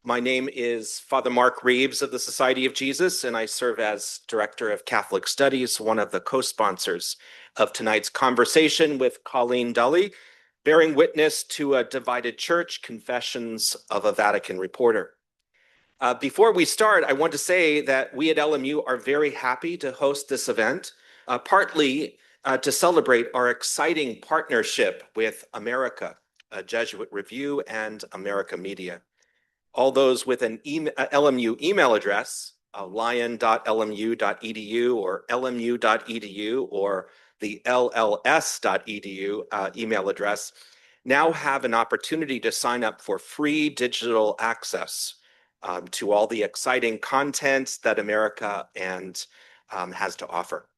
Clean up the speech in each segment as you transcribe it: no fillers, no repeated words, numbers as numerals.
My name is Father Mark Reeves of the Society of Jesus, and I serve as Director of Catholic Studies, one of the co-sponsors of tonight's conversation with Colleen Dulle, bearing witness to a divided church, Confessions of a Vatican Reporter. Before we start, I want to say that we at LMU are very happy to host this event, partly to celebrate our exciting partnership with America, Jesuit Review, and America Media. All those with an LMU email address, lion.lmu.edu or lmu.edu or the lls.edu email address, now have an opportunity to sign up for free digital access to all the exciting content that America has to offer.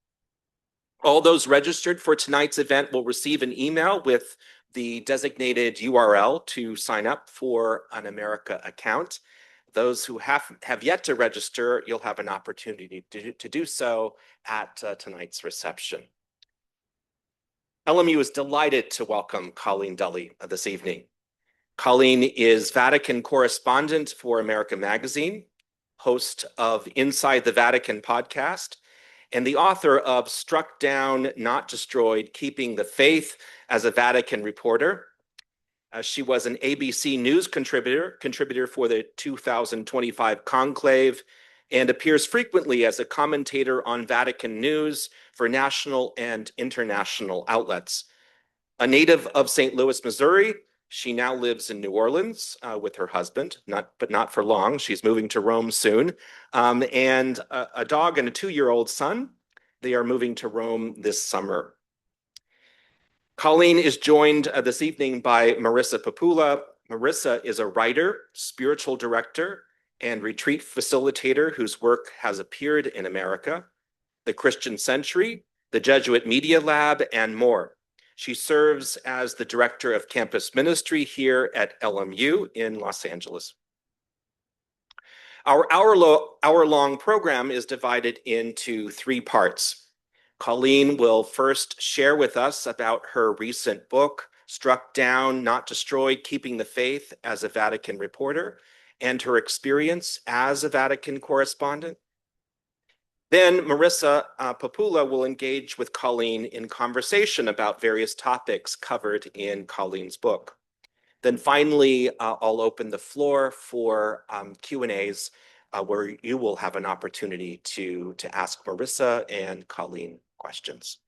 All those registered for tonight's event will receive an email with the designated URL to sign up for an America account. Those who have yet to register, you'll have an opportunity to do so at tonight's reception. LMU is delighted to welcome Colleen Dulle this evening. Colleen is Vatican correspondent for America Magazine, host of Inside the Vatican podcast, and the author of Struck Down, Not Destroyed, Keeping the Faith as a Vatican Reporter. She was an ABC News contributor for the 2025 conclave, and appears frequently as a commentator on Vatican news for national and international outlets. A native of St. Louis, Missouri, she now lives in New Orleans with her husband, but not for long. She's moving to Rome soon. And a dog and a 2-year-old son. They are moving to Rome this summer. Colleen is joined this evening by Marissa Papula. Marissa is a writer, spiritual director, and retreat facilitator whose work has appeared in America, the Christian Century, the Jesuit Media Lab, and more. She serves as the director of campus ministry here at LMU in Los Angeles. Our hour-long program is divided into 3 parts. Colleen will first share with us about her recent book, Struck Down, Not Destroyed, Keeping the Faith as a Vatican Reporter, and her experience as a Vatican correspondent. Then Marissa Papula will engage with Colleen in conversation about various topics covered in Colleen's book. Then finally, I'll open the floor for Q&As where you will have an opportunity to ask Marissa and Colleen questions.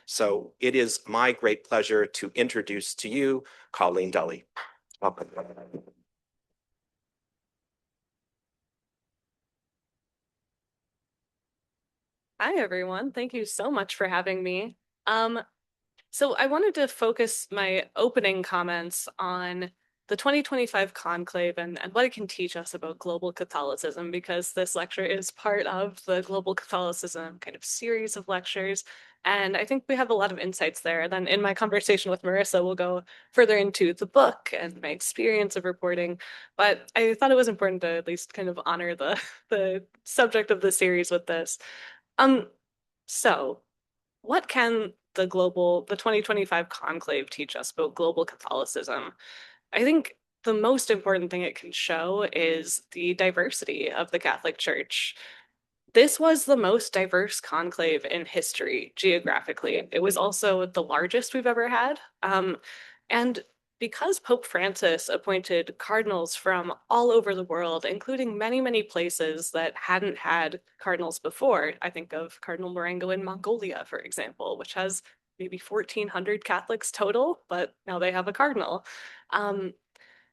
So it is my great pleasure to introduce to you Colleen Dulle. Welcome. Hi, everyone. Thank you so much for having me. So I wanted to focus my opening comments on the 2025 conclave and what it can teach us about global Catholicism, because this lecture is part of the Global Catholicism kind of series of lectures. And I think we have a lot of insights there. Then in my conversation with Marissa, we'll go further into the book and my experience of reporting. But I thought it was important to at least kind of honor the subject of the series with this. So what can the 2025 conclave teach us about global Catholicism? I think the most important thing it can show is the diversity of the Catholic Church. This was the most diverse conclave in history geographically. It was also the largest we've ever had. And because Pope Francis appointed cardinals from all over the world, including many, many places that hadn't had cardinals before, I think of Cardinal Marengo in Mongolia, for example, which has maybe 1,400 Catholics total, but now they have a cardinal.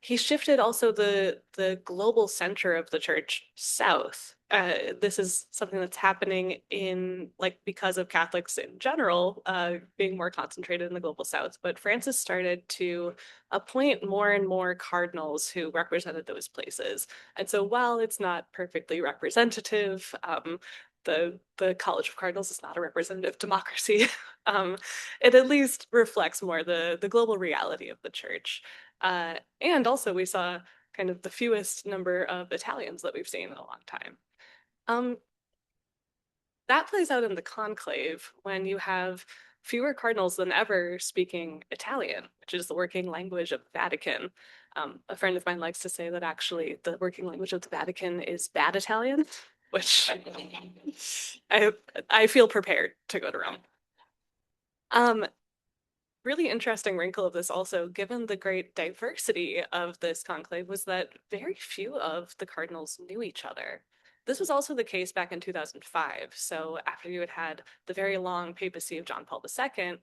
He shifted also the global center of the church south. This is something that's happening because of Catholics in general being more concentrated in the global south. But Francis started to appoint more and more cardinals who represented those places. And so while it's not perfectly representative, the College of Cardinals is not a representative democracy. It at least reflects more the global reality of the church. And also we saw kind of the fewest number of Italians that we've seen in a long time. That plays out in the conclave when you have fewer cardinals than ever speaking Italian, which is the working language of the Vatican. A friend of mine likes to say that actually the working language of the Vatican is bad Italian, which I I feel prepared to go to Rome. Um, Really interesting wrinkle of this also, given the great diversity of this conclave, was that very few of the cardinals knew each other. This was also the case back in 2005. So after you had had the very long papacy of John Paul II,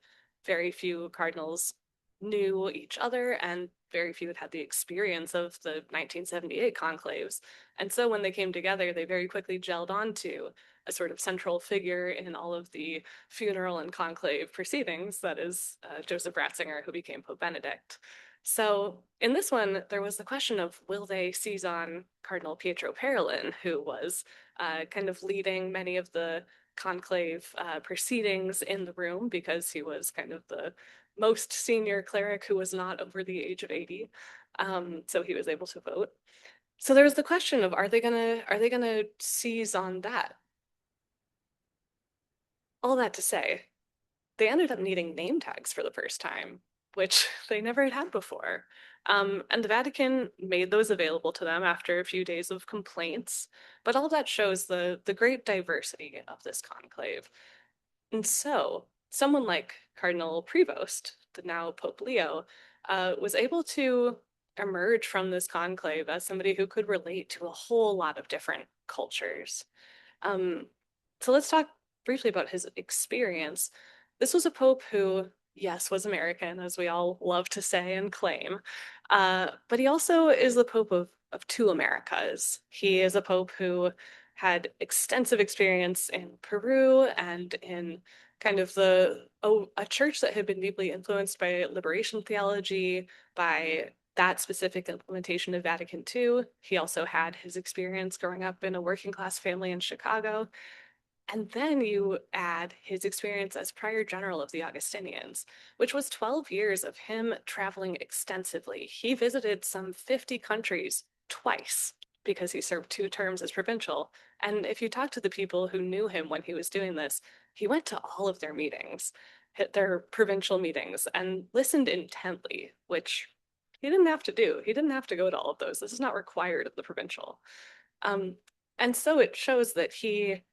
very few cardinals knew each other, and very few had had the experience of the 1978 conclaves. And so when they came together, they very quickly gelled onto a sort of central figure in all of the funeral and conclave proceedings, that is Joseph Ratzinger, who became Pope Benedict. So in this one, there was the question of will they seize on Cardinal Pietro Parolin, who was kind of leading many of the conclave proceedings in the room because he was kind of the most senior cleric who was not over the age of 80. So he was able to vote. So there was the question of are they gonna seize on that? All that to say, they ended up needing name tags for the first time, which they never had had before. And the Vatican made those available to them after a few days of complaints. But all that shows the great diversity of this conclave. And so, someone like Cardinal Prevost, the now Pope Leo, was able to emerge from this conclave as somebody who could relate to a whole lot of different cultures. Um, so let's talk briefly about his experience. This was a pope who, yes, was American, as we all love to say and claim, but he also is the pope of two Americas. He is a pope who had extensive experience in Peru and in kind of a church that had been deeply influenced by liberation theology, by that specific implementation of Vatican II. He also had his experience growing up in a working class family in Chicago. And then you add his experience as prior general of the Augustinians, which was 12 years of him traveling extensively. He visited some 50 countries twice because he served 2 terms as provincial. And if you talk to the people who knew him when he was doing this, he went to all of their meetings, hit their provincial meetings, and listened intently, which he didn't have to do. He didn't have to go to all of those. This is not required of the provincial. Um, and so it shows that he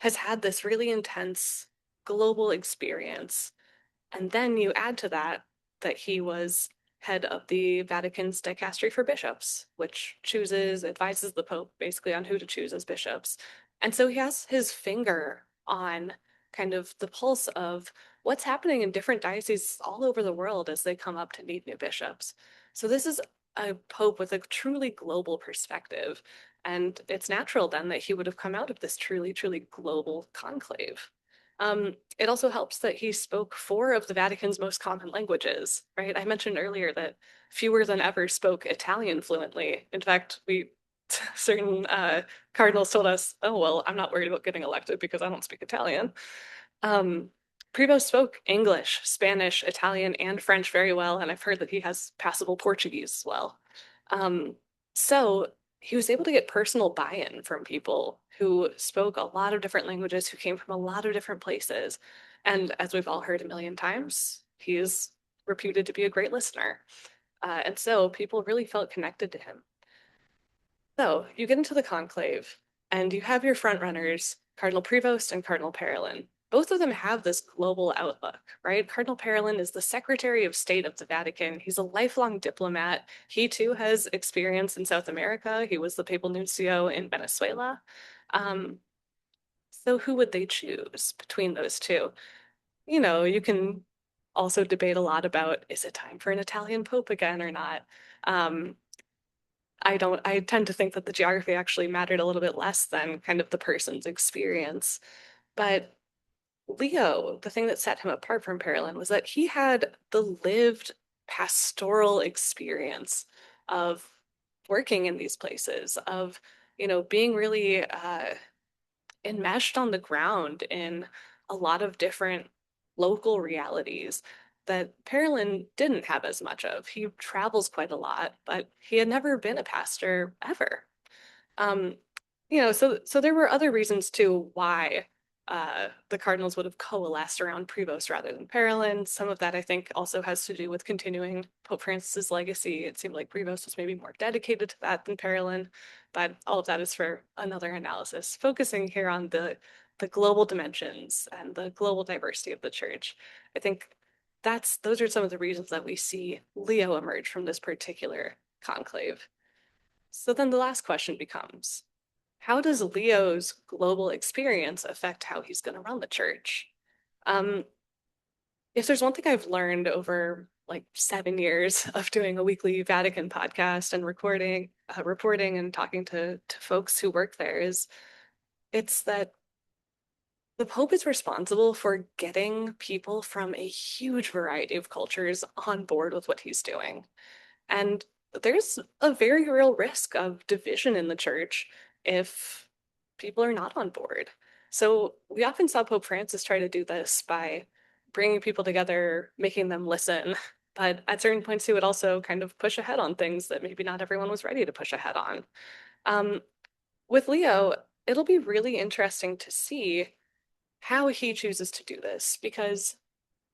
has had this really intense global experience. And then you add to that that he was head of the Vatican's dicastery for bishops, which advises the Pope basically on who to choose as bishops. And so he has his finger on kind of the pulse of what's happening in different dioceses all over the world as they come up to need new bishops. So this is a Pope with a truly global perspective. And it's natural then that he would have come out of this truly, truly global conclave. It also helps that he spoke 4 of the Vatican's most common languages, right? I mentioned earlier that fewer than ever spoke Italian fluently. In fact, certain cardinals told us, "Oh well, I'm not worried about getting elected because I don't speak Italian." Um, Prevost spoke English, Spanish, Italian, and French very well, and I've heard that he has passable Portuguese as well. Um, so he was able to get personal buy-in from people who spoke a lot of different languages, who came from a lot of different places. And as we've all heard a million times, he is reputed to be a great listener. And so people really felt connected to him. So you get into the conclave, and you have your front runners, Cardinal Prevost and Cardinal Parolin. Both of them have this global outlook, right? Cardinal Parolin is the Secretary of State of the Vatican. He's a lifelong diplomat. He too has experience in South America. He was the papal nuncio in Venezuela. Um, so who would they choose between those two? You can also debate a lot about is it time for an Italian pope again or not? Um, I tend to think that the geography actually mattered a little bit less than kind of the person's experience. But Leo, the thing that set him apart from Parolin was that he had the lived pastoral experience of working in these places, of, being really enmeshed on the ground in a lot of different local realities that Parolin didn't have as much of. He travels quite a lot, but he had never been a pastor ever. Um, so there were other reasons too why the cardinals would have coalesced around Prevost rather than Parolin. Some of that, I think, also has to do with continuing Pope Francis's legacy. It seemed like Prevost was maybe more dedicated to that than Parolin, but all of that is for another analysis. Focusing here on the global dimensions and the global diversity of the church, I think those are some of the reasons that we see Leo emerge from this particular conclave. So then the last question becomes, how does Leo's global experience affect how he's going to run the church? Um, if there's one thing I've learned over like 7 years of doing a weekly Vatican podcast and reporting and talking to folks who work there is it's that the Pope is responsible for getting people from a huge variety of cultures on board with what he's doing. And there's a very real risk of division in the church if people are not on board. So we often saw Pope Francis try to do this by bringing people together, making them listen. But at certain points, he would also kind of push ahead on things that maybe not everyone was ready to push ahead on. Um, with Leo, it'll be really interesting to see how he chooses to do this because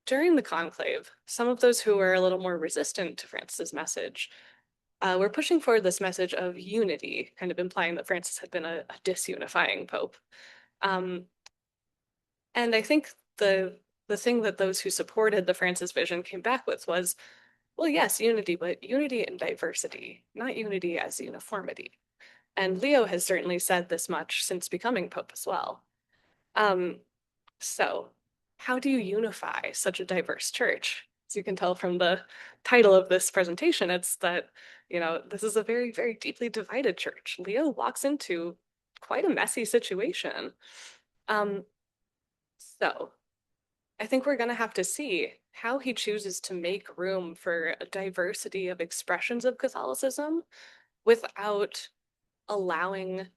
during the conclave, some of those who were a little more resistant to Francis's message were pushing forward this message of unity, kind of implying that Francis had been a disunifying pope. Um, and I think the thing that those who supported the Francis vision came back with was, well, yes, unity, but unity in diversity, not unity as uniformity. And Leo has certainly said this much since becoming pope as well. Um, So, how do you unify such a diverse church? As you can tell from the title of this presentation, it's that, this is a very, very deeply divided church. Leo walks into quite a messy situation. Um, so, I think we're going to have to see how he chooses to make room for a diversity of expressions of Catholicism without allowing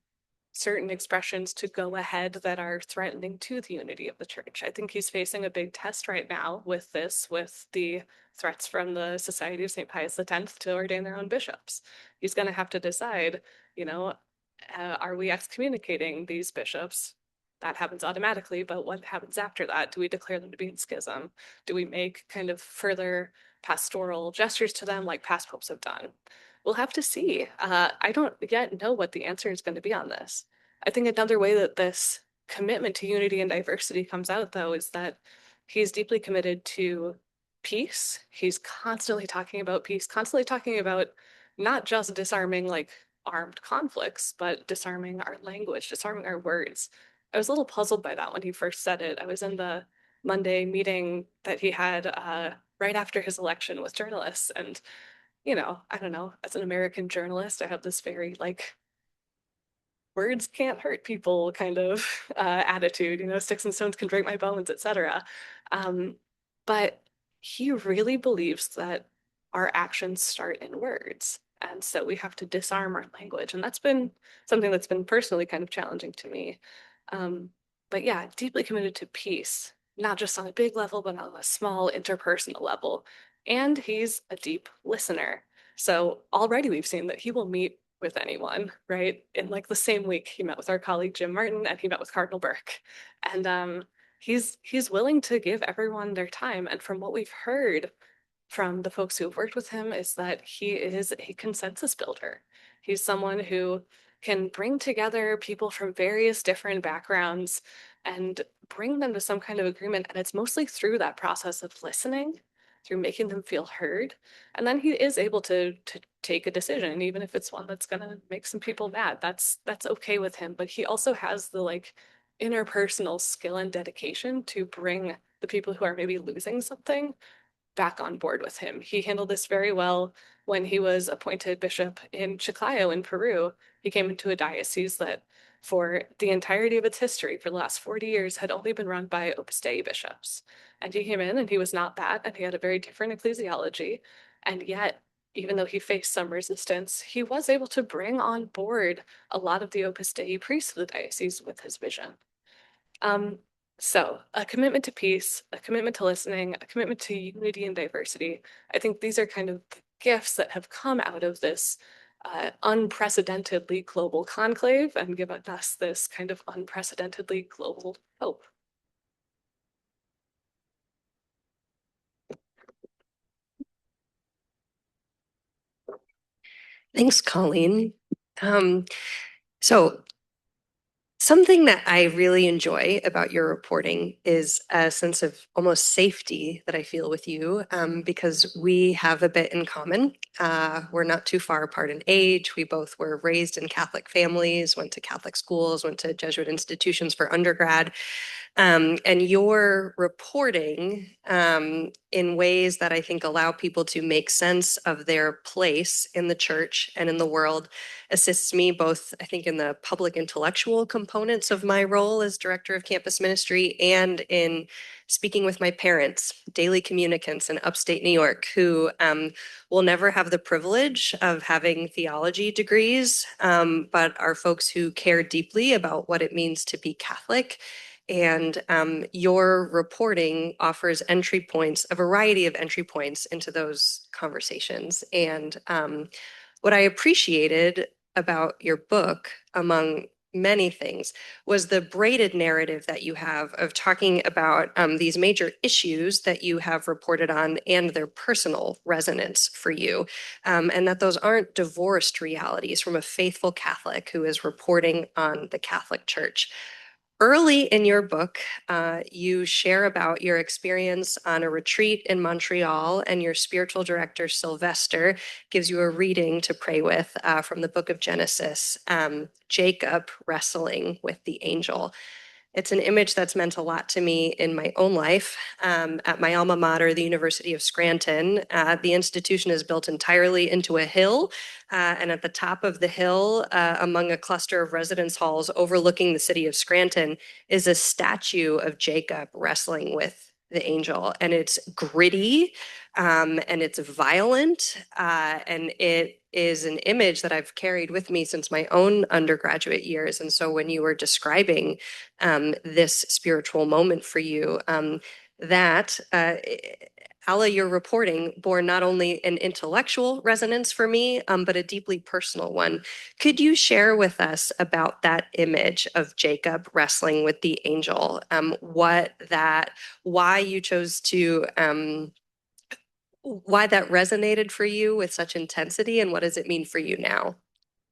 certain expressions to go ahead that are threatening to the unity of the church. I think he's facing a big test right now with the threats from the Society of St. Pius X to ordain their own bishops. He's going to have to decide, you know, are we excommunicating these bishops? That happens automatically, but what happens after that? Do we declare them to be in schism? Do we make kind of further pastoral gestures to them like past popes have done? We'll have to see. I don't yet know what the answer is going to be on this. I think another way that this commitment to unity and diversity comes out, though, is that he's deeply committed to peace. He's constantly talking about peace, constantly talking about not just disarming like armed conflicts, but disarming our language, disarming our words. I was a little puzzled by that when he first said it. I was in the Monday meeting that he had right after his election with journalists, and I don't know, as an American journalist, I have this very like words can't hurt people kind of attitude, sticks and stones can break my bones, etc. Um, but he really believes that our actions start in words. And so we have to disarm our language. And that's been something that's been personally kind of challenging to me. Um, but yeah, deeply committed to peace, not just on a big level, but on a small interpersonal level. And he's a deep listener. So already we've seen that he will meet with anyone, right? In like the same week, he met with our colleague Jim Martin and he met with Cardinal Burke. And he's willing to give everyone their time. And from what we've heard from the folks who have worked with him is that he is a consensus builder. He's someone who can bring together people from various different backgrounds and bring them to some kind of agreement. And it's mostly through that process of listening, through making them feel heard. And then he is able to take a decision, even if it's one that's gonna make some people mad. That's okay with him. But he also has the like interpersonal skill and dedication to bring the people who are maybe losing something back on board with him. He handled this very well when he was appointed bishop in Chiclayo in Peru. He came into a diocese that for the entirety of its history, for the last 40 years, had only been run by Opus Dei bishops. And he came in and he was not that, and he had a very different ecclesiology. And yet, even though he faced some resistance, he was able to bring on board a lot of the Opus Dei priests of the diocese with his vision. Um, so a commitment to peace, a commitment to listening, a commitment to unity and diversity. I think these are kind of gifts that have come out of this unprecedentedly global conclave and given us this kind of unprecedentedly global hope. Thanks, Colleen. Um, so something that I really enjoy about your reporting is a sense of almost safety that I feel with you, because we have a bit in common. We're not too far apart in age. We both were raised in Catholic families, went to Catholic schools, went to Jesuit institutions for undergrad. And you're reporting in ways that I think allow people to make sense of their place in the church and in the world assists me both, I think, in the public intellectual components of my role as director of campus ministry and in speaking with my parents, daily communicants in upstate New York, who will never have the privilege of having theology degrees, but are folks who care deeply about what it means to be Catholic. And your reporting offers entry points, a variety of entry points into those conversations. And what I appreciated about your book, among many things, was the braided narrative that you have of talking about these major issues that you have reported on and their personal resonance for you, and that those aren't divorced realities from a faithful Catholic who is reporting on the Catholic Church. Early in your book, you share about your experience on a retreat in Montreal, and your spiritual director, Sylvester, gives you a reading to pray with from the book of Genesis, Jacob wrestling with the angel. It's an image that's meant a lot to me in my own life. At my alma mater, the University of Scranton, the institution is built entirely into a hill. And at the top of the hill, among a cluster of residence halls overlooking the city of Scranton, is a statue of Jacob wrestling with the angel. And it's gritty, and it's violent, and it is an image that I've carried with me since my own undergraduate years. And so when you were describing this spiritual moment for you, that Alla, your reporting bore not only an intellectual resonance for me, but a deeply personal one. Could you share with us about that image of Jacob wrestling with the angel? Why you chose to, why that resonated for you with such intensity, and what does it mean for you now?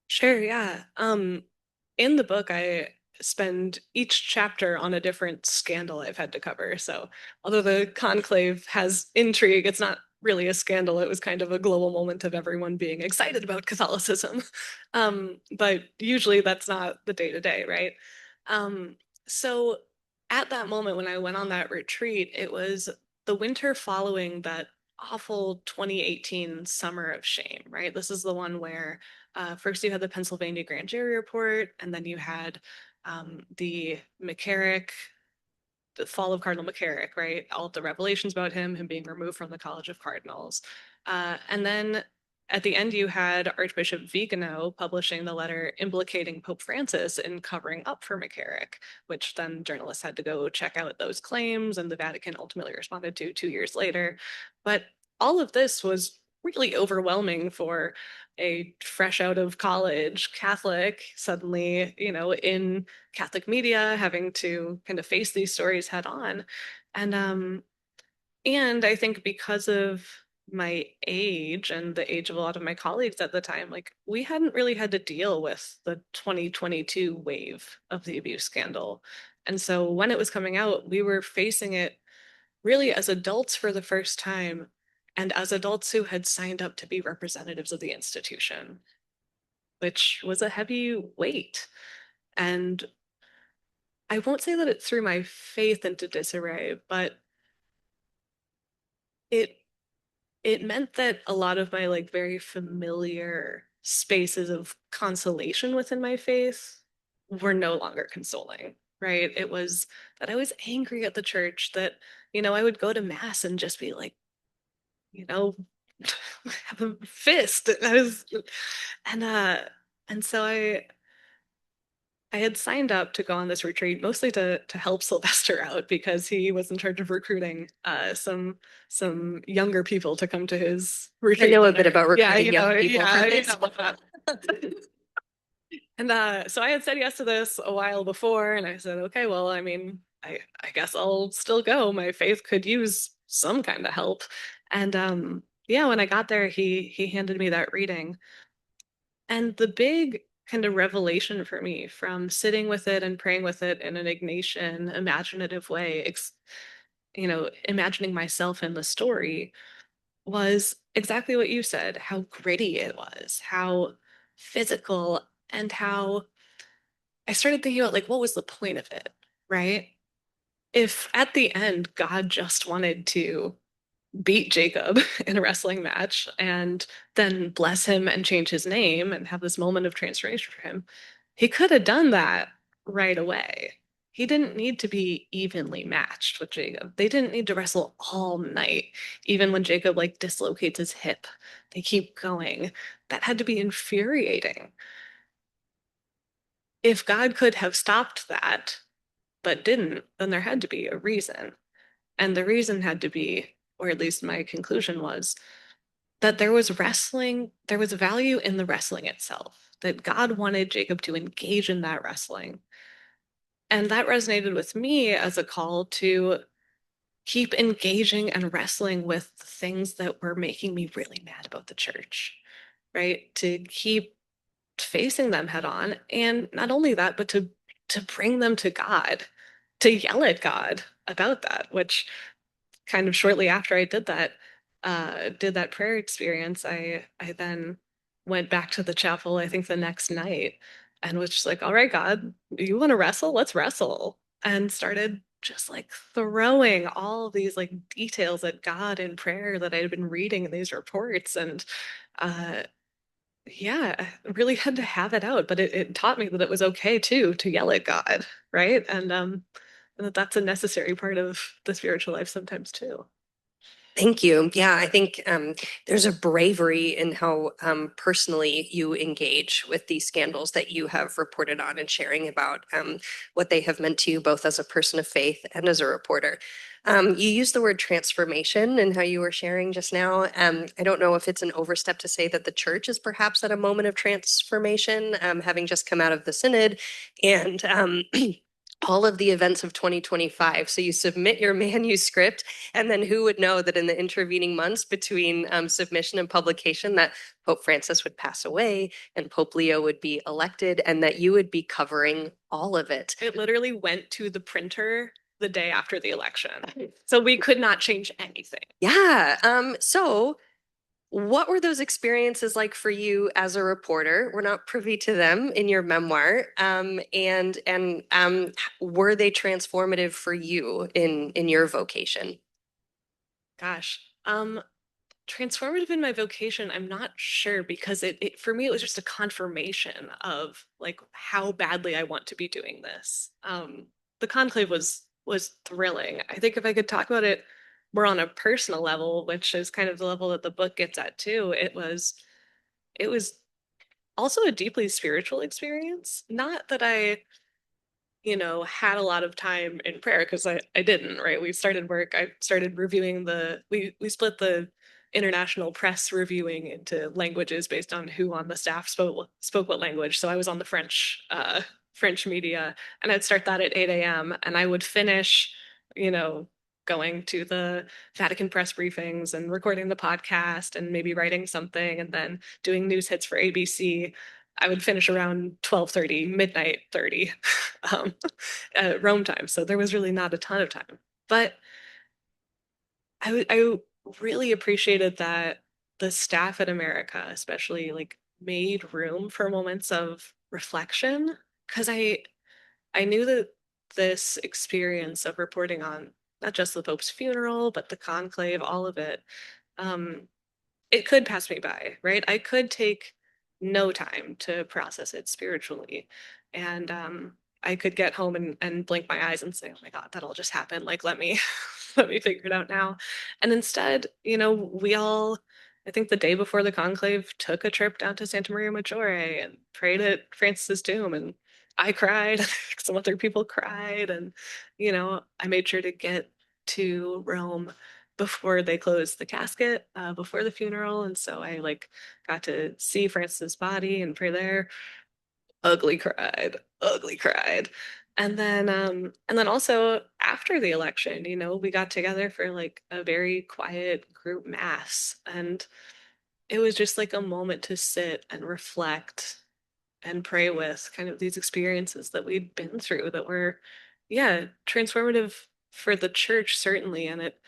Sure, yeah. In the book, I spend each chapter on a different scandal I've had to cover. So, although the conclave has intrigue, it's not really a scandal. It was kind of a global moment of everyone being excited about Catholicism. But usually that's not the day to day, right? So, at that moment when I went on that retreat, it was the winter following that awful 2018 summer of shame, right? This is the one where first, you had the Pennsylvania grand jury report, and then you had the McCarrick, the fall of Cardinal McCarrick, right? All of the revelations about him being removed from the College of Cardinals. And then at the end, you had Archbishop Vigano publishing the letter implicating Pope Francis in covering up for McCarrick, which then journalists had to go check out those claims, and the Vatican ultimately responded to 2 years later. But all of this was really overwhelming for a fresh out of college Catholic, suddenly, in Catholic media, having to kind of face these stories head on. And I think because of my age and the age of a lot of my colleagues at the time, like we hadn't really had to deal with the 2022 wave of the abuse scandal. And so when it was coming out, we were facing it really as adults for the first time, and as adults who had signed up to be representatives of the institution, which was a heavy weight. And I won't say that it threw my faith into disarray, but it it meant that a lot of my like very familiar spaces of consolation within my faith were no longer consoling, right? It was that I was angry at the church, that, I would go to mass and just be like, you know, have a fist. And and so I had signed up to go on this retreat mostly to help Sylvester out, because he was in charge of recruiting some younger people to come to his I retreat. know a bit about Yeah, recruiting young people yeah, for this. And so I had said yes to this a while before, and I said, okay, well, I mean, I guess I'll still go. My faith could use some kind of help. And yeah, when I got there, he handed me that reading. And the big kind of revelation for me from sitting with it and praying with it in an Ignatian, imaginative way, imagining myself in the story was exactly what you said, how gritty it was, how physical, and how I started thinking about like, what was the point of it, right? If at the end God just wanted to beat Jacob in a wrestling match and then bless him and change his name and have this moment of transformation for him, he could have done that right away. He didn't need to be evenly matched with Jacob. They didn't need to wrestle all night, even when Jacob like dislocates his hip. They keep going. That had to be infuriating. If God could have stopped that, but didn't, then there had to be a reason. And the reason had to be, or at least my conclusion was, that there was wrestling, there was value in the wrestling itself, that God wanted Jacob to engage in that wrestling. And that resonated with me as a call to keep engaging and wrestling with the things that were making me really mad about the church, right? To keep facing them head on. And not only that, but to bring them to God, to yell at God about that, which kind of shortly after I did that prayer experience, I then went back to the chapel, I think the next night, and was just like, all right, God, you want to wrestle? Let's wrestle. And started just like throwing all these like details at God in prayer that I had been reading in these reports. And uh yeah, I really had to have it out, but it taught me that it was okay too to yell at God, right? And that that's a necessary part of the spiritual life sometimes too. Thank you. Yeah, I think there's a bravery in how personally you engage with these scandals that you have reported on and sharing about what they have meant to you both as a person of faith and as a reporter. You used the word transformation in how you were sharing just now. I don't know if it's an overstep to say that the church is perhaps at a moment of transformation, having just come out of the synod and all of the events of 2025. So you submit your manuscript, and then who would know that in the intervening months between submission and publication that Pope Francis would pass away and Pope Leo would be elected and that you would be covering all of it. It literally went to the printer the day after the election. So we could not change anything. Yeah. So what were those experiences like for you as a reporter? We're not privy to them in your memoir. And were they transformative for you in your vocation? Gosh. Transformative in my vocation, I'm not sure because it for me it was just a confirmation of like how badly I want to be doing this. The conclave was thrilling. I think if I could talk about it more on a personal level, which is kind of the level that the book gets at too, it was also a deeply spiritual experience. Not that I had a lot of time in prayer because I didn't, right? We started work. I started reviewing we split the international press reviewing into languages based on who on the staff spoke what language. So I was on the French media, and I'd start that at 8 a.m. and I would finish, you know, going to the Vatican press briefings and recording the podcast and maybe writing something and then doing news hits for ABC. I would finish around 12:30, midnight 30, um, Rome time. So there was really not a ton of time. But I really appreciated that the staff at America, especially, like made room for moments of reflection because I knew that this experience of reporting on not just the Pope's funeral, but the conclave, all of it, um, it could pass me by, right? I could take no time to process it spiritually. And I could get home and blink my eyes and say, oh my God, that all just happened. Like, let me let me figure it out now. And instead, I think the day before the conclave took a trip down to Santa Maria Maggiore and prayed at Francis's tomb. And I cried, some other people cried. And, I made sure to get to Rome before they closed the casket, before the funeral. And so I like got to see Francis's body and pray there. Ugly cried, ugly cried. And then also after the election, we got together for like a very quiet group mass. And it was just like a moment to sit and reflect and pray with kind of these experiences that we'd been through that were, yeah, transformative for the church, certainly. And it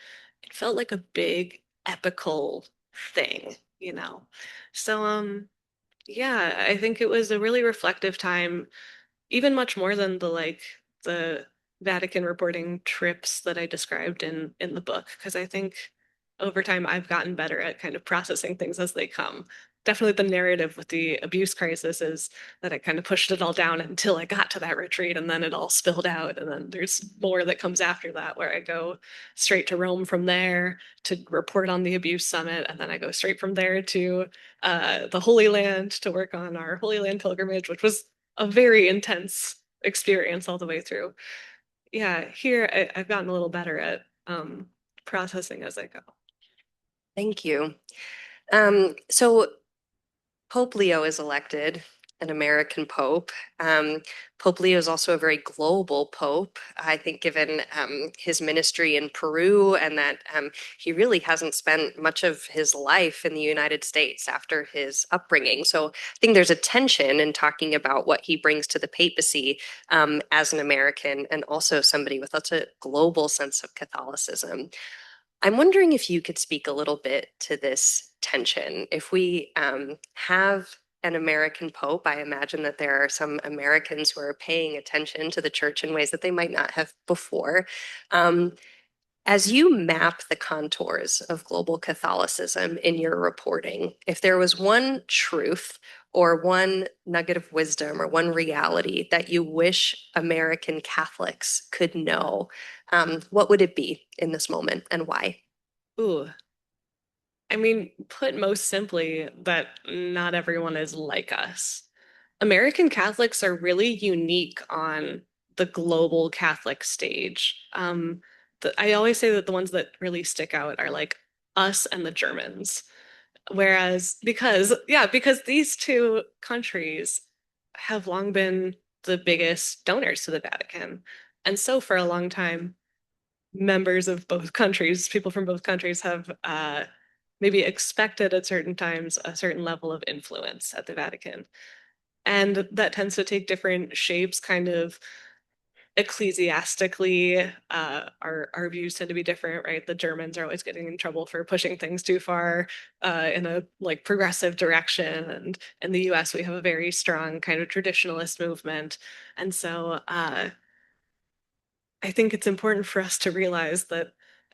felt like a big epical thing. So, yeah, I think it was a really reflective time, even much more than the Vatican reporting trips that I described in the book, because I think over time I've gotten better at kind of processing things as they come. Definitely the narrative with the abuse crisis is that I kind of pushed it all down until I got to that retreat and then it all spilled out. And then there's more that comes after that where I go straight to Rome from there to report on the abuse summit. And then I go straight from there to the Holy Land to work on our Holy Land pilgrimage, which was a very intense experience all the way through. Yeah, here I've gotten a little better at processing as I go. Thank you. So Pope Leo is elected an American pope. Pope Leo is also a very global pope, I think, given his ministry in Peru and that he really hasn't spent much of his life in the United States after his upbringing. So I think there's a tension in talking about what he brings to the papacy as an American and also somebody with such a global sense of Catholicism. I'm wondering if you could speak a little bit to this tension. If we have an American pope, I imagine that there are some Americans who are paying attention to the church in ways that they might not have before. Um, as you map the contours of global Catholicism in your reporting, if there was one truth or one nugget of wisdom or one reality that you wish American Catholics could know, what would it be in this moment and why? Ooh, I mean, put most simply, that not everyone is like us. American Catholics are really unique on the global Catholic stage. I always say that the ones that really stick out are like us and the Germans. Whereas, because these two countries have long been the biggest donors to the Vatican. And so for a long time, members of both countries, people from both countries have maybe expected at certain times a certain level of influence at the Vatican. And that tends to take different shapes, kind of ecclesiastically. Our views tend to be different, right? The Germans are always getting in trouble for pushing things too far in a like progressive direction. And in the US, we have a very strong kind of traditionalist movement. And so I think it's important for us to realize that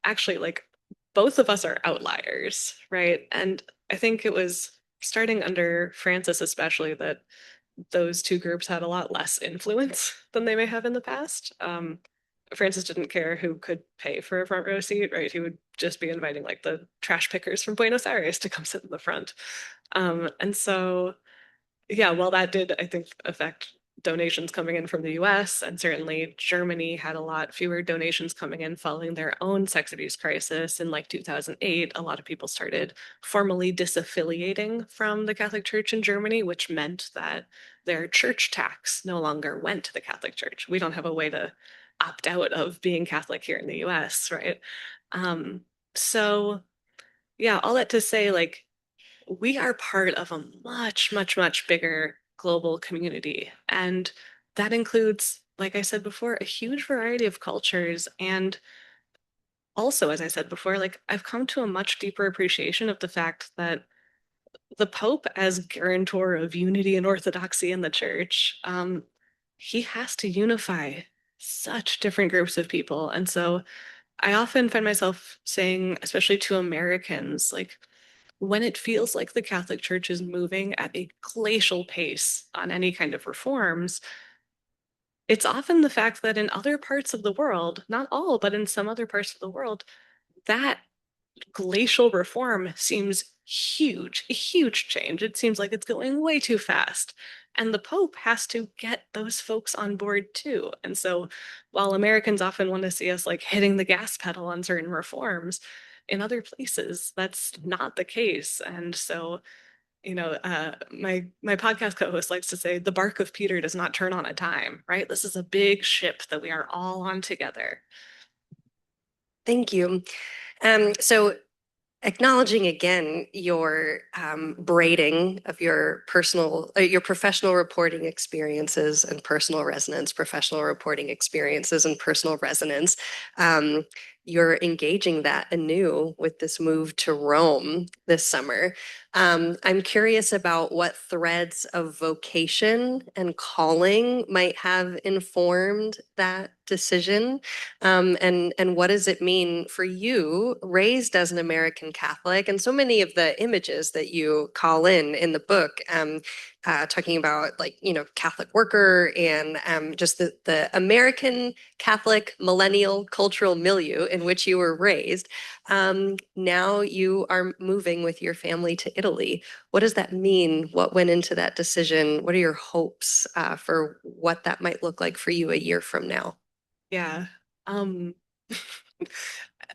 actually, like, both of us are outliers, right? And I think it was starting under Francis, especially, that those two groups had a lot less influence than they may have in the past. Francis didn't care who could pay for a front row seat, right? He would just be inviting like the trash pickers from Buenos Aires to come sit in the front. And so yeah, well, that did, I think, affect donations coming in from the US, and certainly Germany had a lot fewer donations coming in following their own sex abuse crisis in like 2008. A lot of people started formally disaffiliating from the Catholic Church in Germany, which meant that their church tax no longer went to the Catholic Church. We don't have a way to opt out of being Catholic here in the US, right? So yeah, all that to say, like, we are part of a much, much, much bigger global community. And that includes, like I said before, a huge variety of cultures. And also, as I said before, like I've come to a much deeper appreciation of the fact that the Pope, as guarantor of unity and orthodoxy in the church, he has to unify such different groups of people. And so I often find myself saying, especially to Americans, like, when it feels like the Catholic Church is moving at a glacial pace on any kind of reforms, it's often the fact that in other parts of the world, not all, but in some other parts of the world, that glacial reform seems huge, a huge change. It seems like it's going way too fast. And the Pope has to get those folks on board too. And so while Americans often want to see us like hitting the gas pedal on certain reforms, in other places, that's not the case. And so, my podcast co-host likes to say the bark of Peter does not turn on a dime, right? This is a big ship that we are all on together. Thank you. So acknowledging again your braiding of your professional reporting experiences and personal resonance, professional reporting experiences and personal resonance, you're engaging that anew with this move to Rome this summer. I'm curious about what threads of vocation and calling might have informed that decision. And what does it mean for you, raised as an American Catholic, and so many of the images that you call in the book, talking about like, Catholic worker and just the American Catholic millennial cultural milieu in which you were raised. Now you are moving with your family to Italy. What does that mean? What went into that decision? What are your hopes for what that might look like for you a year from now? Yeah. Um,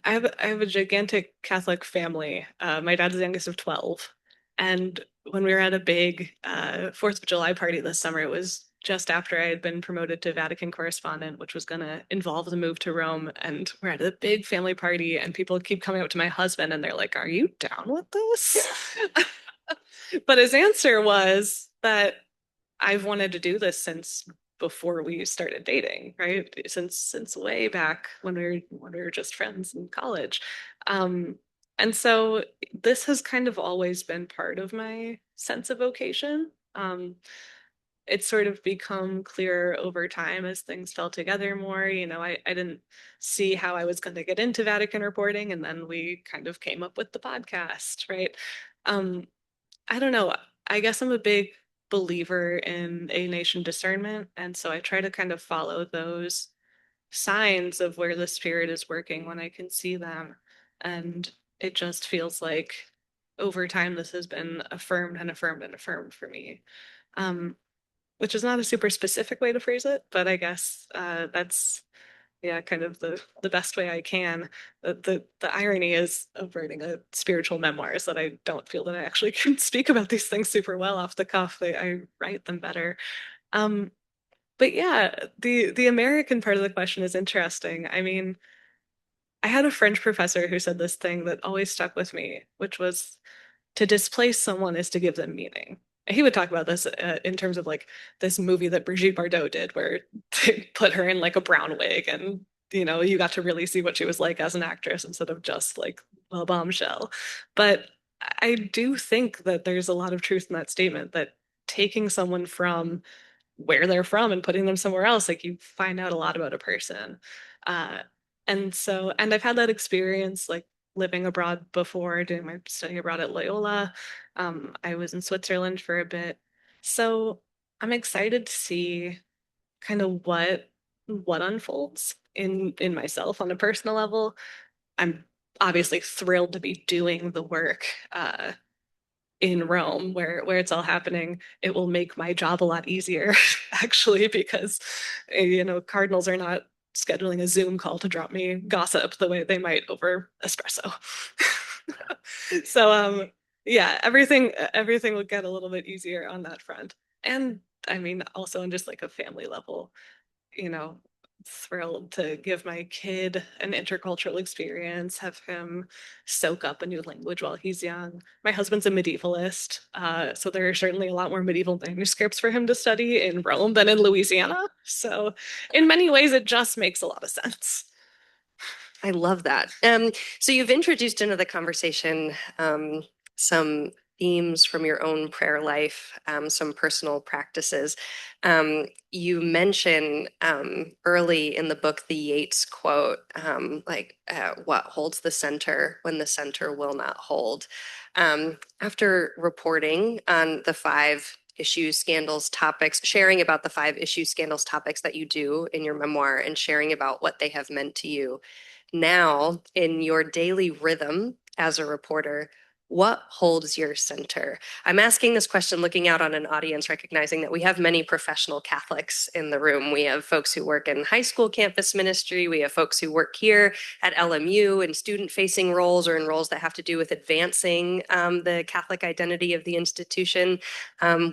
I have a gigantic Catholic family. My dad's the youngest of 12. And when we were at a big 4th of July party this summer, it was just after I had been promoted to Vatican correspondent, which was going to involve the move to Rome. And we're at a big family party, and people keep coming up to my husband and they're like, "Are you down with this?" But his answer was that I've wanted to do this since before we started dating, right? Since way back when we were just friends in college. Um, and so this has kind of always been part of my sense of vocation. It's sort of become clearer over time as things fell together more. I didn't see how I was going to get into Vatican reporting, and then we kind of came up with the podcast, right? Um, I don't know. I guess I'm a big believer in a nation discernment. And so I try to kind of follow those signs of where the spirit is working when I can see them. And it just feels like over time, this has been affirmed and affirmed and affirmed for me. Um, which is not a super specific way to phrase it, but I guess that's yeah, kind of the best way I can. The irony is of writing a spiritual memoir is that I don't feel that I actually can speak about these things super well off the cuff. I write them better. Um, but yeah, the American part of the question is interesting. I mean, I had a French professor who said this thing that always stuck with me, which was to displace someone is to give them meaning. He would talk about this in terms of like this movie that Brigitte Bardot did, where they put her in like a brown wig, and you got to really see what she was like as an actress instead of just like a bombshell. But I do think that there's a lot of truth in that statement that taking someone from where they're from and putting them somewhere else, like you find out a lot about a person. Uh, and I've had that experience like living abroad before, doing my study abroad at Loyola. I was in Switzerland for a bit. So I'm excited to see kind of what unfolds in myself on a personal level. I'm obviously thrilled to be doing the work in Rome where it's all happening. It will make my job a lot easier actually because cardinals are not scheduling a Zoom call to drop me gossip the way they might over espresso. So yeah, everything will get a little bit easier on that front. And I mean also on just like a family level, you know, thrilled to give my kid an intercultural experience, have him soak up a new language while he's young. My husband's a medievalist, so there are certainly a lot more medieval manuscripts for him to study in Rome than in Louisiana. So, in many ways, it just makes a lot of sense. I love that. So you've introduced into the conversation some themes from your own prayer life, some personal practices. You mention early in the book the Yeats quote, what holds the center when the center will not hold. After reporting on the five issues, scandals, topics, sharing about the five issues, scandals, topics that you do in your memoir and sharing about what they have meant to you, now in your daily rhythm as a reporter, what holds your center? I'm asking this question looking out on an audience, recognizing that we have many professional Catholics in the room. We have folks who work in high school campus ministry. We have folks who work here at LMU in student-facing roles or in roles that have to do with advancing the Catholic identity of the institution.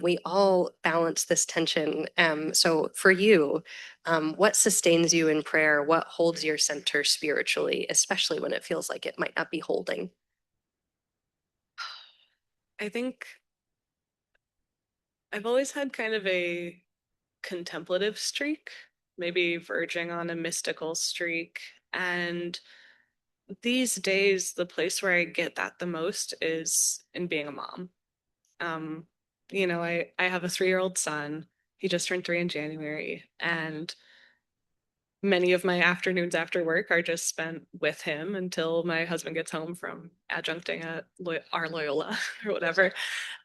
We all balance this tension. So for you, what sustains you in prayer? What holds your center spiritually, especially when it feels like it might not be holding? I think I've always had kind of a contemplative streak, maybe verging on a mystical streak. And these days, the place where I get that the most is in being a mom. Um, I have a 3-year-old son. He just turned 3 in January, and many of my afternoons after work are just spent with him until my husband gets home from adjuncting at our Loyola or whatever.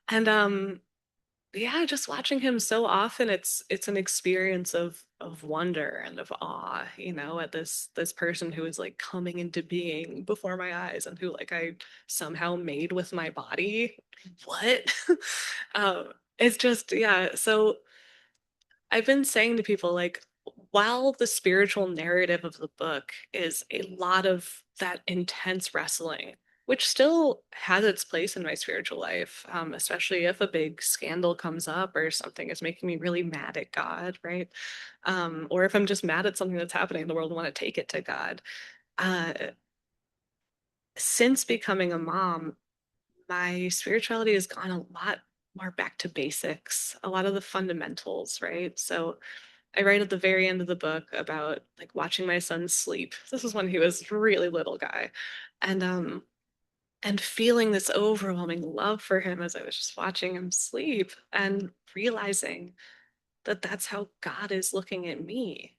And yeah, just watching him so often, it's an experience of wonder and of awe, at this person who is like coming into being before my eyes and who like I somehow made with my body. What? It's just, yeah. So I've been saying to people, like, while the spiritual narrative of the book is a lot of that intense wrestling, which still has its place in my spiritual life, especially if a big scandal comes up or something is making me really mad at God, right? Or if I'm just mad at something that's happening in the world and want to take it to God. Uh, since becoming a mom, my spirituality has gone a lot more back to basics, a lot of the fundamentals, right? So I write at the very end of the book about like watching my son sleep. This was when he was a really little guy. And feeling this overwhelming love for him as I was just watching him sleep and realizing that that's how God is looking at me.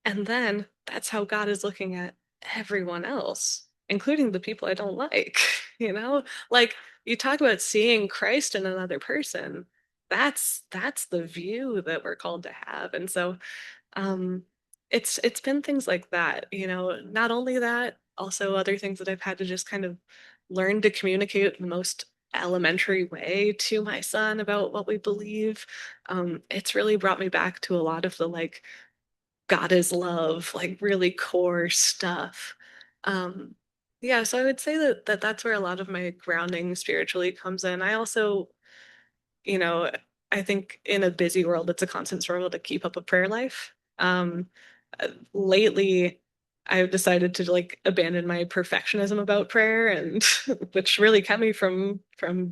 And then that's how God is looking at everyone else, including the people I don't like, you know? Like you talk about seeing Christ in another person. That's the view that we're called to have. And so um it's been things like that, not only that, also other things that I've had to just kind of learn to communicate in the most elementary way to my son about what we believe. It's really brought me back to a lot of the like God is love, like really core stuff. Um, yeah, so I would say that that's where a lot of my grounding spiritually comes in. I also, you know, I think in a busy world, it's a constant struggle to keep up a prayer life. Lately, I've decided to like abandon my perfectionism about prayer, and which really kept me from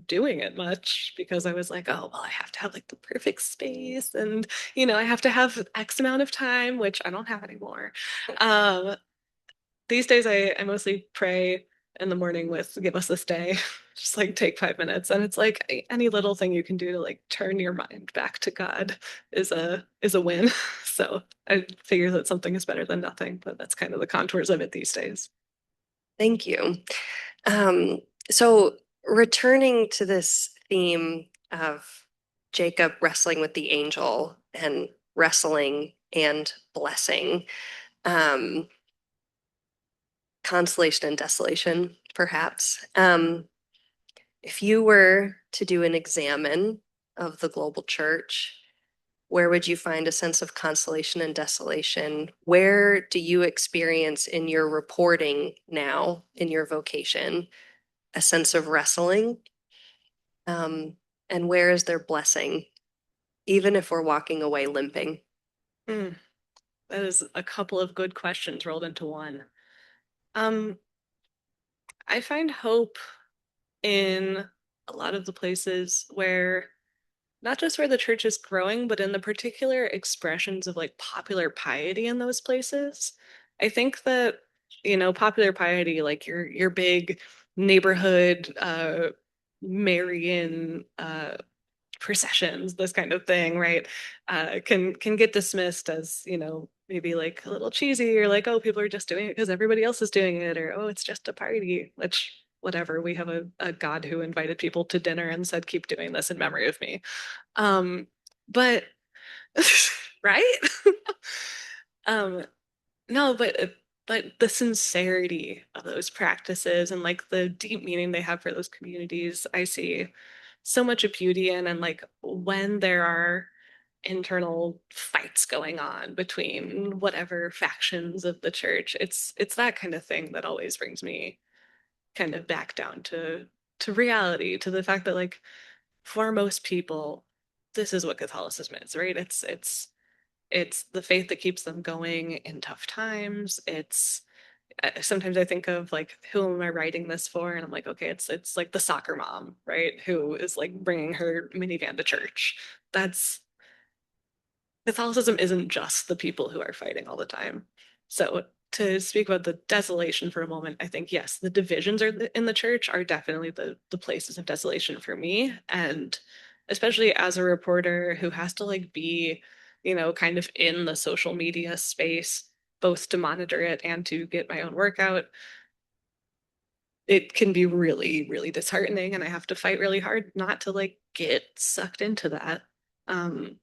doing it much because I was like, oh well, I have to have like the perfect space, and I have to have X amount of time, which I don't have anymore. Um, these days I mostly pray in the morning with give us this day. Just like take 5 minutes. And it's like any little thing you can do to like turn your mind back to God is a win. So I figure that something is better than nothing, but that's kind of the contours of it these days. Thank you. Um, so returning to this theme of Jacob wrestling with the angel and wrestling and blessing, um, consolation and desolation, perhaps. If you were to do an examine of the global church, where would you find a sense of consolation and desolation? Where do you experience in your reporting now, in your vocation, a sense of wrestling? Um, and where is there blessing, even if we're walking away limping? Mm, that is a couple of good questions rolled into one. Um, I find hope in a lot of the places where not just where the church is growing, but in the particular expressions of like popular piety in those places. I think that, popular piety, like your big neighborhood Marian processions, this kind of thing, right? Can get dismissed as, maybe like a little cheesy or like, oh, people are just doing it because everybody else is doing it, or oh, it's just a party, which whatever. We have a God who invited people to dinner and said, keep doing this in memory of me. But right? um, no, but but the sincerity of those practices and like the deep meaning they have for those communities, I see so much of beauty in. And like when there are internal fights going on between whatever factions of the church, it's that kind of thing that always brings me kind of back down to reality, to the fact that like for most people, this is what Catholicism is, right? It's the faith that keeps them going in tough times. It's sometimes I think of like, who am I writing this for? And I'm like, okay, it's like the soccer mom, right? Who is like bringing her minivan to church. That's Catholicism isn't just the people who are fighting all the time. So to speak about the desolation for a moment, I think yes, the divisions are in the church are definitely the places of desolation for me, and especially as a reporter who has to like be, kind of in the social media space, both to monitor it and to get my own workout. It can be really, really disheartening, and I have to fight really hard not to like get sucked into that. Um,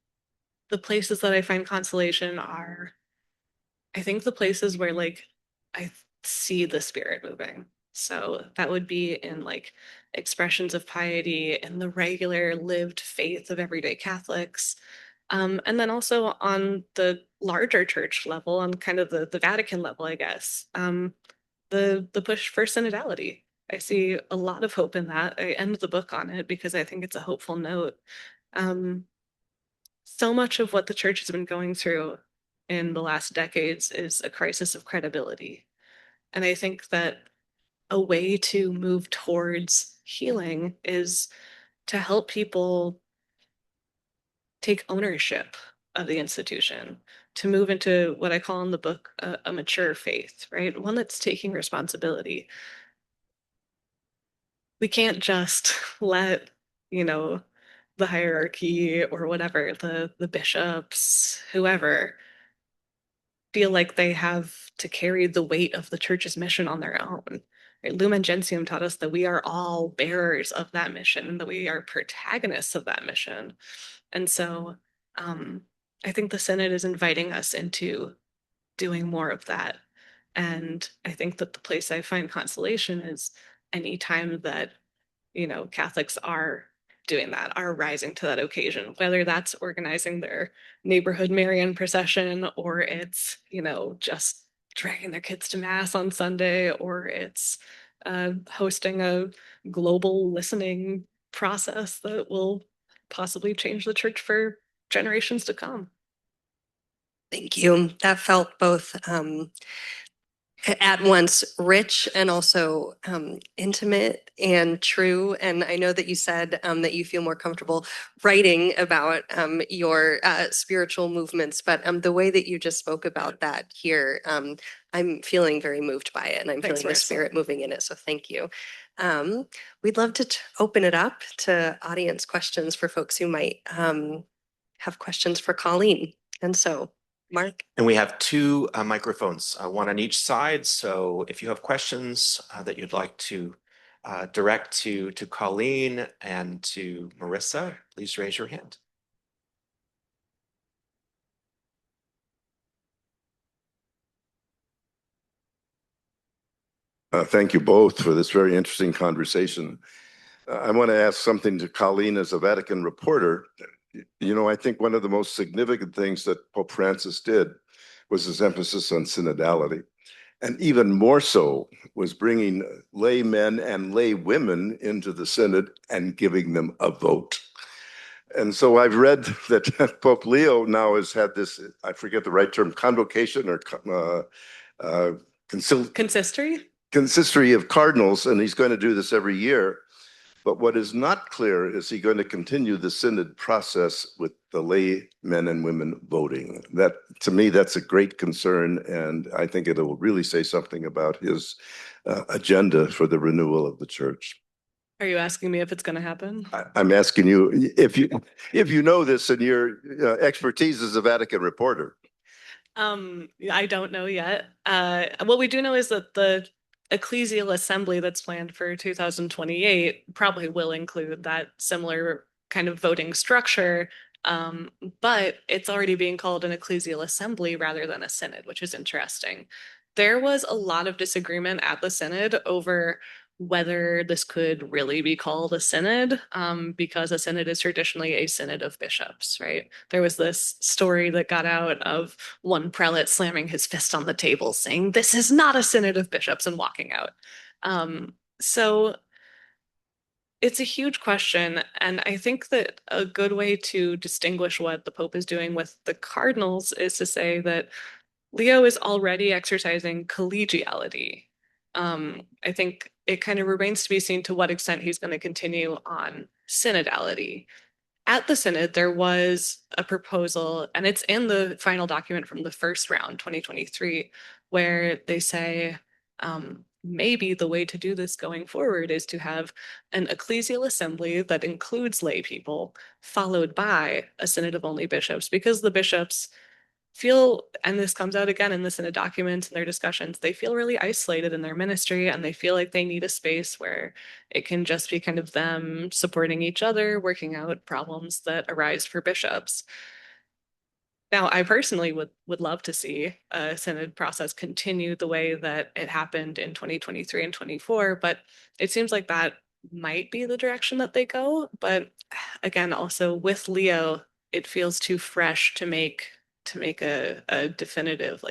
the places that I find consolation are, I think, the places where like I see the spirit moving. So that would be in like expressions of piety and the regular lived faith of everyday Catholics. And then also on the larger church level, on kind of the Vatican level, I guess, the push for synodality. I see a lot of hope in that. I end the book on it because I think it's a hopeful note. Um, so much of what the church has been going through in the last decades is a crisis of credibility. And I think that a way to move towards healing is to help people take ownership of the institution, to move into what I call in the book a mature faith, right? One that's taking responsibility. We can't just let, you know, the hierarchy or whatever, the bishops, whoever, feel like they have to carry the weight of the church's mission on their own. Right? Lumen Gentium taught us that we are all bearers of that mission and that we are protagonists of that mission. And so um, I think the Synod is inviting us into doing more of that. And I think that the place I find consolation is any time that Catholics are doing that, are rising to that occasion, whether that's organizing their neighborhood Marian procession, or it's, just dragging their kids to mass on Sunday, or it's hosting a global listening process that will possibly change the church for generations to come. Thank you. That felt both at once rich and also intimate and true. And I know that you said that you feel more comfortable writing about your spiritual movements, but the way that you just spoke about that here, I'm feeling very moved by it, and I'm Thanks, feeling the Marissa. spirit moving in it. So thank you. We'd love to open it up to audience questions for folks who might have questions for Colleen. And so, Mark. And we have two microphones, one on each side. So if you have questions that you'd like to direct to Colleen and to Marissa, please raise your hand. Thank you both for this very interesting conversation. I want to ask something to Colleen as a Vatican reporter. I think one of the most significant things that Pope Francis did was his emphasis on synodality. And even more so was bringing lay men and lay women into the synod and giving them a vote. And so I've read that Pope Leo now has had this, I forget the right term, convocation or Consistory? consistory of cardinals, and he's going to do this every year. But what is not clear is he going to continue the synod process with the lay men and women voting. That, to me, that's a great concern, and I think it will really say something about his agenda for the renewal of the church. Are you asking me if it's going to happen? I'm asking you if you know this in your expertise as a Vatican reporter. I don't know yet. What we do know is that the ecclesial assembly that's planned for 2028 probably will include that similar kind of voting structure. But it's already being called an ecclesial assembly rather than a synod, which is interesting. there was a lot of disagreement at the synod over whether this could really be called a synod, because a synod is traditionally a synod of bishops, right? There was this story that got out of one prelate slamming his fist on the table saying, "This is not a synod of bishops," and walking out. So it's a huge question, and I think that a good way to distinguish what the Pope is doing with the cardinals is to say that Leo is already exercising collegiality. I think it kind of remains to be seen to what extent he's going to continue on synodality. At the synod, there was a proposal, and it's in the final document from the first round, 2023, where they say maybe the way to do this going forward is to have an ecclesial assembly that includes lay people, followed by a synod of only bishops, because the bishops feel, and this comes out again in the synod documents and their discussions, they feel really isolated in their ministry, and they feel like they need a space where it can just be kind of them supporting each other, working out problems that arise for bishops. Now, I personally would love to see a synod process continue the way that it happened in 2023 and 24, but it seems like that might be the direction that they go. But again, also with Leo, it feels too fresh to make a definitive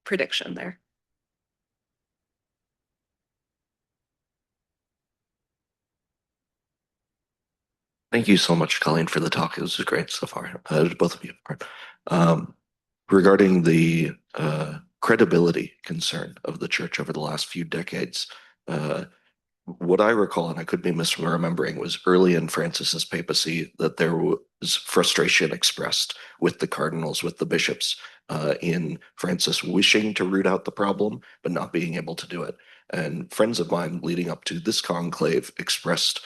prediction there. Thank you so much, Colleen, for the talk. It was great so far, both of you. Regarding the credibility concern of the church over the last few decades, what I recall, and I could be misremembering, was early in Francis's papacy that there was frustration expressed with the cardinals, with the bishops, in Francis wishing to root out the problem, but not being able to do it. And friends of mine leading up to this conclave expressed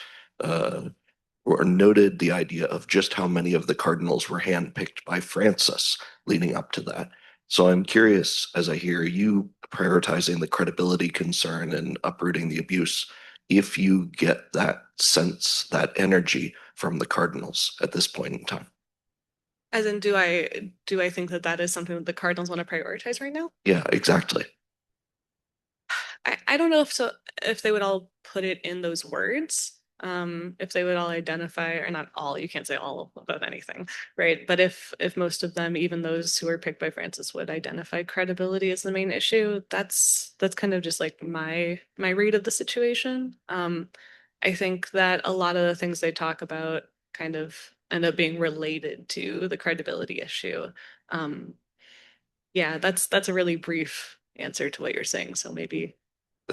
or noted the idea of just how many of the cardinals were handpicked by Francis leading up to that. So I'm curious, as I hear you prioritizing the credibility concern and uprooting the abuse, if you get that sense, that energy from the cardinals at this point in time. As in, do I think that that is something that the cardinals want to prioritize right now? Yeah, exactly. I don't know if they would all put it in those words. If they would all identify, or not all, you can't say all about anything, right? But if most of them, even those who were picked by Francis, would identify credibility as the main issue, that's kind of just like my read of the situation. I think that a lot of the things they talk about kind of end up being related to the credibility issue. Yeah, that's a really brief answer to what you're saying. So maybe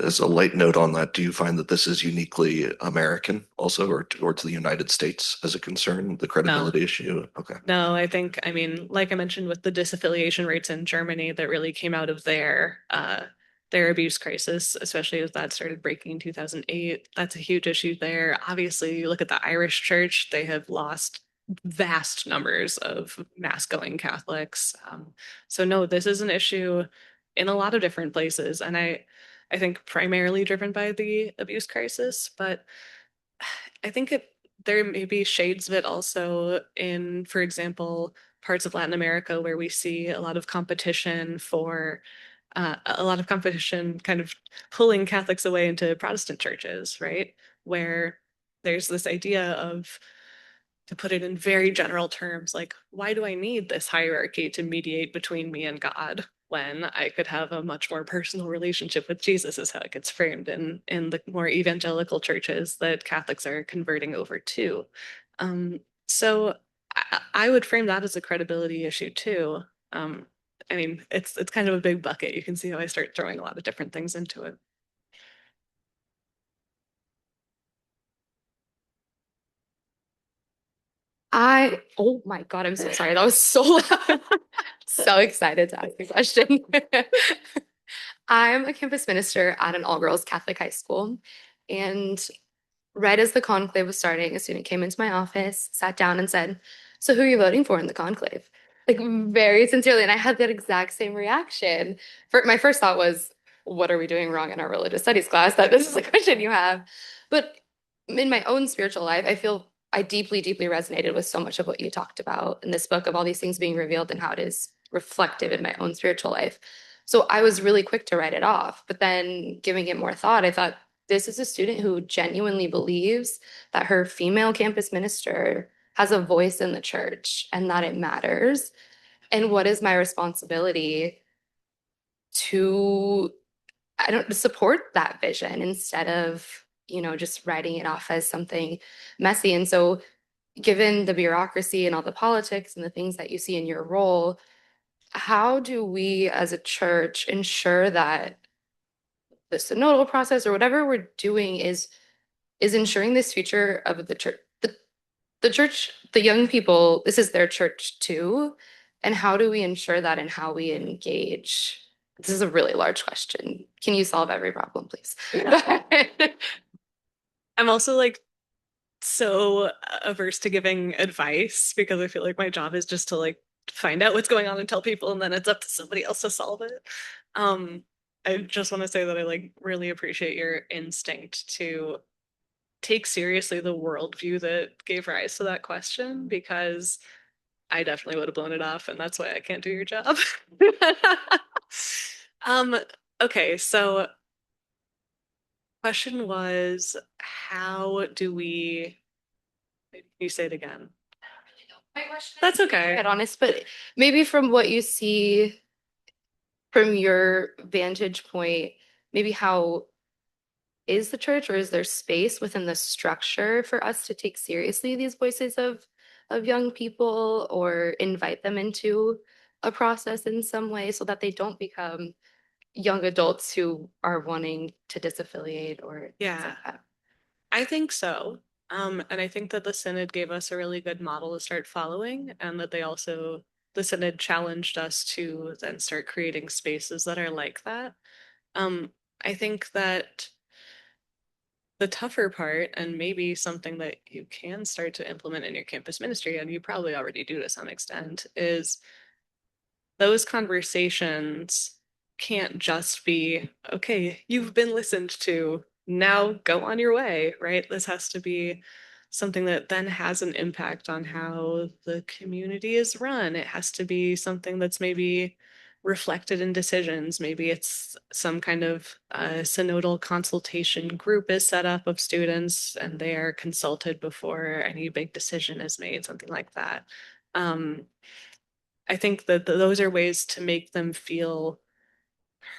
As a light note on that, do you find that this is uniquely American also, or to the United States as a concern, the credibility issue? Okay. no, I mean, like I mentioned with the disaffiliation rates in Germany that really came out of their abuse crisis, especially as that started breaking in 2008. That's a huge issue there. Obviously, you look at the Irish church, they have lost vast numbers of mass going Catholics. So no, this is an issue in a lot of different places. And I think primarily driven by the abuse crisis, but I think there may be shades of it also in, for example, parts of Latin America where we see a lot of competition for a lot of competition kind of pulling Catholics away into Protestant churches, right? Where there's this idea of, to put it in very general terms, like, why do I need this hierarchy to mediate between me and God when I could have a much more personal relationship with Jesus, is how it gets framed in the more evangelical churches that Catholics are converting over to. So I would frame that as a credibility issue too. I mean, it's kind of a big bucket. You can see how I start throwing a lot of different things into it. Oh my God, I'm so sorry. That was so loud. So excited to ask a question. I'm a campus minister at an all-girls Catholic high school. And right as the conclave was starting, a student came into my office, sat down and said, "So who are you voting for in the conclave?" Like very sincerely. And I had that exact same reaction. My first thought was, what are we doing wrong in our religious studies class that this is a question you have? But in my own spiritual life, I feel I deeply, deeply resonated with so much of what you talked about in this book, of all these things being revealed and how it is reflective in my own spiritual life. So I was really quick to write it off, but then giving it more thought, I thought this is a student who genuinely believes that her female campus minister has a voice in the church and that it matters. And what is my responsibility to, I don't support that vision instead of, just writing it off as something messy. And so given the bureaucracy and all the politics and the things that you see in your role, how do we as a church ensure that the synodal process or whatever we're doing is ensuring this future of the church, the church, the young people, this is their church too. And how do we ensure that and how we engage? This is a really large question. Can you solve every problem, please? I'm also like so averse to giving advice because I feel like my job is just to like find out what's going on and tell people, and then it's up to somebody else to solve it. I just want to say that I like really appreciate your instinct to take seriously the worldview that gave rise to that question, because I definitely would have blown it off, and that's why I can't do your job. Um, okay, so question was, how do we, you say it again? My question That's okay. Quite honest, but maybe from what you see from your vantage point, maybe how is the church, or is there space within the structure for us to take seriously these voices of young people or invite them into a process in some way so that they don't become young adults who are wanting to disaffiliate or things Yeah, like that? I think so. And I think that the Synod gave us a really good model to start following, and that the Synod challenged us to then start creating spaces that are like that. I think that the tougher part, and maybe something that you can start to implement in your campus ministry, and you probably already do to some extent, is those conversations can't just be, okay, you've been listened to, now go on your way, right? This has to be something that then has an impact on how the community is run. It has to be something that's maybe reflected in decisions. Maybe it's some kind of synodal consultation group is set up of students and they are consulted before any big decision is made, something like that. Um, I think that those are ways to make them feel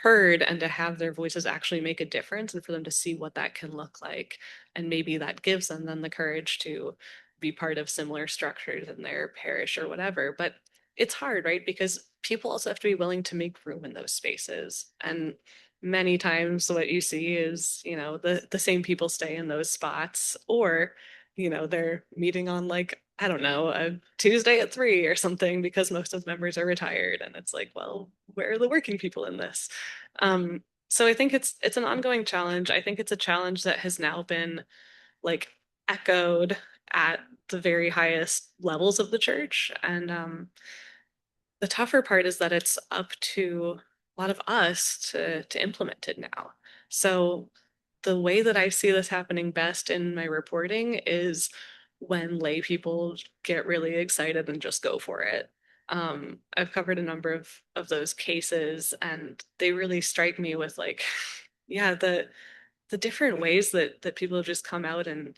heard and to have their voices actually make a difference, and for them to see what that can look like. And maybe that gives them then the courage to be part of similar structures in their parish or whatever. But it's hard, right? Because people also have to be willing to make room in those spaces. And many times what you see is, the same people stay in those spots, or they're meeting on like, I don't know, a Tuesday at 3 or something because most of the members are retired. And it's like, well, where are the working people in this? So I think it's an ongoing challenge. I think it's a challenge that has now been like echoed at the very highest levels of the church. And the tougher part is that it's up to a lot of us to implement it now. So the way that I see this happening best in my reporting is when lay people get really excited and just go for it. I've covered a number of those cases, and they really strike me with like, yeah, the different ways that people have just come out and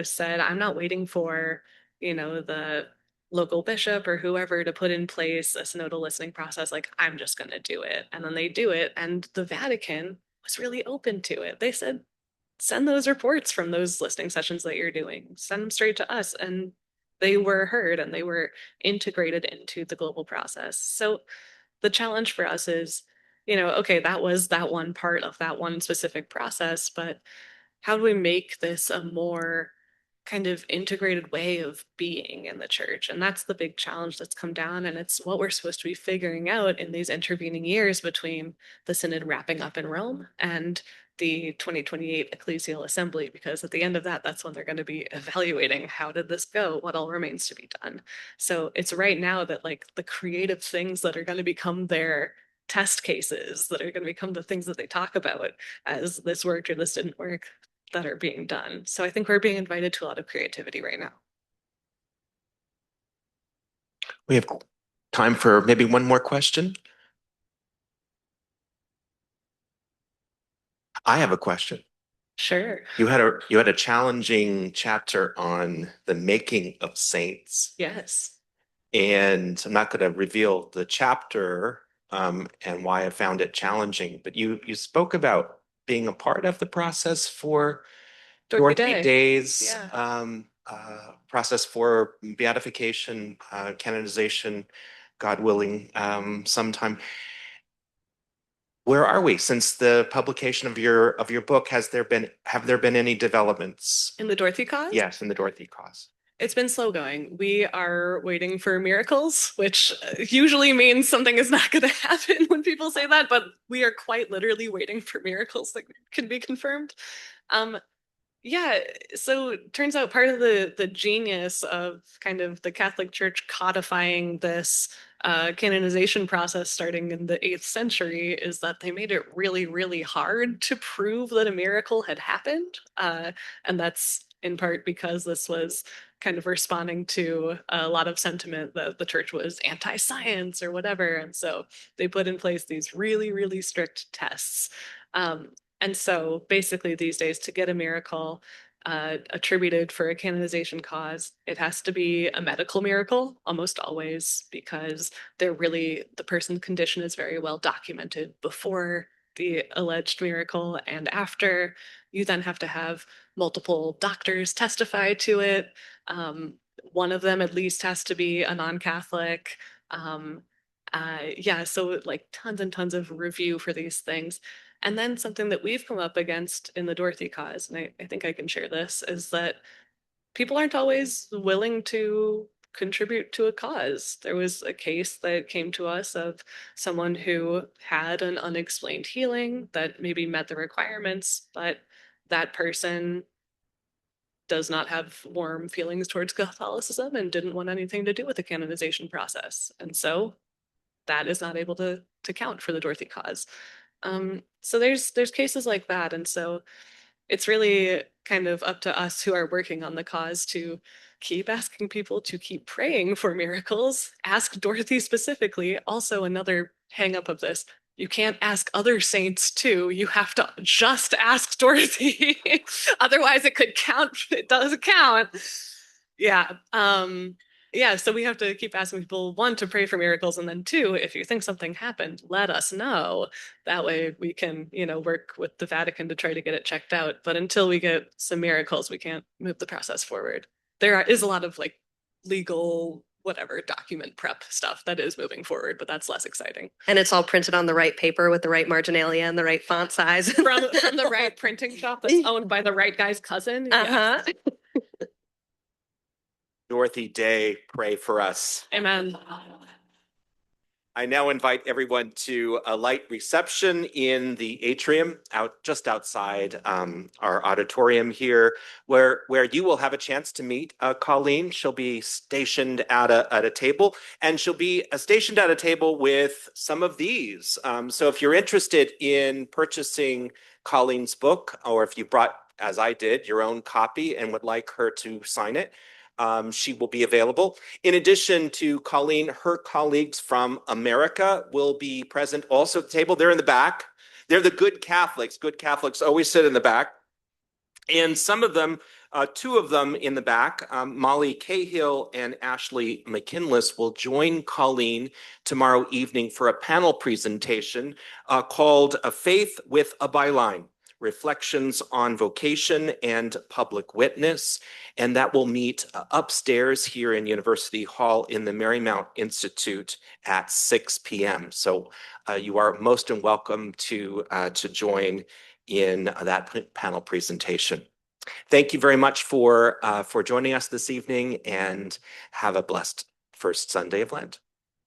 said, I'm not waiting for, the local bishop or whoever to put in place a synodal listening process. Like, I'm just going to do it. And then they do it. And the Vatican was really open to it. They said, send those reports from those listening sessions that you're doing, send them straight to us. And they were heard and they were integrated into the global process. So the challenge for us is, okay, that was that one part of that one specific process, but how do we make this a more kind of integrated way of being in the church? And that's the big challenge that's come down. And it's what we're supposed to be figuring out in these intervening years between the synod wrapping up in Rome and the 2028 ecclesial assembly, because at the end of that, that's when they're going to be evaluating how did this go, what all remains to be done. So it's right now that like the creative things that are going to become their test cases, that are going to become the things that they talk about as this worked or this didn't work, that are being done. So I think we're being invited to a lot of creativity right now. We have time for maybe one more question. I have a question. Sure. You had a challenging chapter on the making of saints, Yes. and I'm not going to reveal the chapter and why I found it challenging, but you spoke about being a part of the process for Dorothy Day's Yeah. process for beatification, canonization, God willing, sometime. Where are we since the publication of your book? Have there been any developments? In the Dorothy cause? Yes, in the Dorothy cause. It's been slow going. We are waiting for miracles, which usually means something is not going to happen when people say that, but we are quite literally waiting for miracles that can be confirmed. Um, yeah, so it turns out part of the genius of kind of the Catholic Church codifying this canonization process starting in the 8th century is that they made it really, really hard to prove that a miracle had happened. And that's in part because this was kind of responding to a lot of sentiment that the church was anti-science or whatever. And so they put in place these really, really strict tests. And so basically these days to get a miracle attributed for a canonization cause, it has to be a medical miracle almost always because the person's condition is very well documented before the alleged miracle and after. You then have to have multiple doctors testify to it. One of them at least has to be a non-Catholic. Yeah, so like tons and tons of review for these things. And then something that we've come up against in the Dorothy cause, and I think I can share this, is that people aren't always willing to contribute to a cause. There was a case that came to us of someone who had an unexplained healing that maybe met the requirements, but that person does not have warm feelings towards Catholicism and didn't want anything to do with the canonization process. And so that is not able to count for the Dorothy cause. So there's cases like that. And so it's really kind of up to us who are working on the cause to keep asking people to keep praying for miracles. Ask Dorothy specifically. Also, another hang up of this. You can't ask other saints too. You have to just ask Dorothy. Otherwise, it could count. It doesn't count. Yeah. Yeah, so we have to keep asking people, one, to pray for miracles, and then two, if you think something happened, let us know. That way we can, work with the Vatican to try to get it checked out. But until we get some miracles, we can't move the process forward. There is a lot of like legal, whatever, document prep stuff that is moving forward, but that's less exciting. And it's all printed on the right paper with the right marginalia and the right font size. From the right printing shop that's owned by the right guy's cousin. Uh-huh. Yes. Dorothy Day, pray for us. Amen. I now invite everyone to a light reception in the atrium just outside our auditorium here, where you will have a chance to meet Colleen. She'll be stationed at a table, and she'll be stationed at a table with some of these. So if you're interested in purchasing Colleen's book, or if you brought, as I did, your own copy and would like her to sign it, she will be available. In addition to Colleen, her colleagues from America will be present also at the table. They're in the back. They're the good Catholics. Good Catholics always sit in the back. And some of them, two of them in the back, Molly Cahill and Ashley McKinless, will join Colleen tomorrow evening for a panel presentation called A Faith with a Byline: Reflections on Vocation and Public Witness. And that will meet upstairs here in University Hall in the Marymount Institute at 6 p.m. So you are most welcome to join in that panel presentation. Thank you very much for joining us this evening, and have a blessed first Sunday of Lent.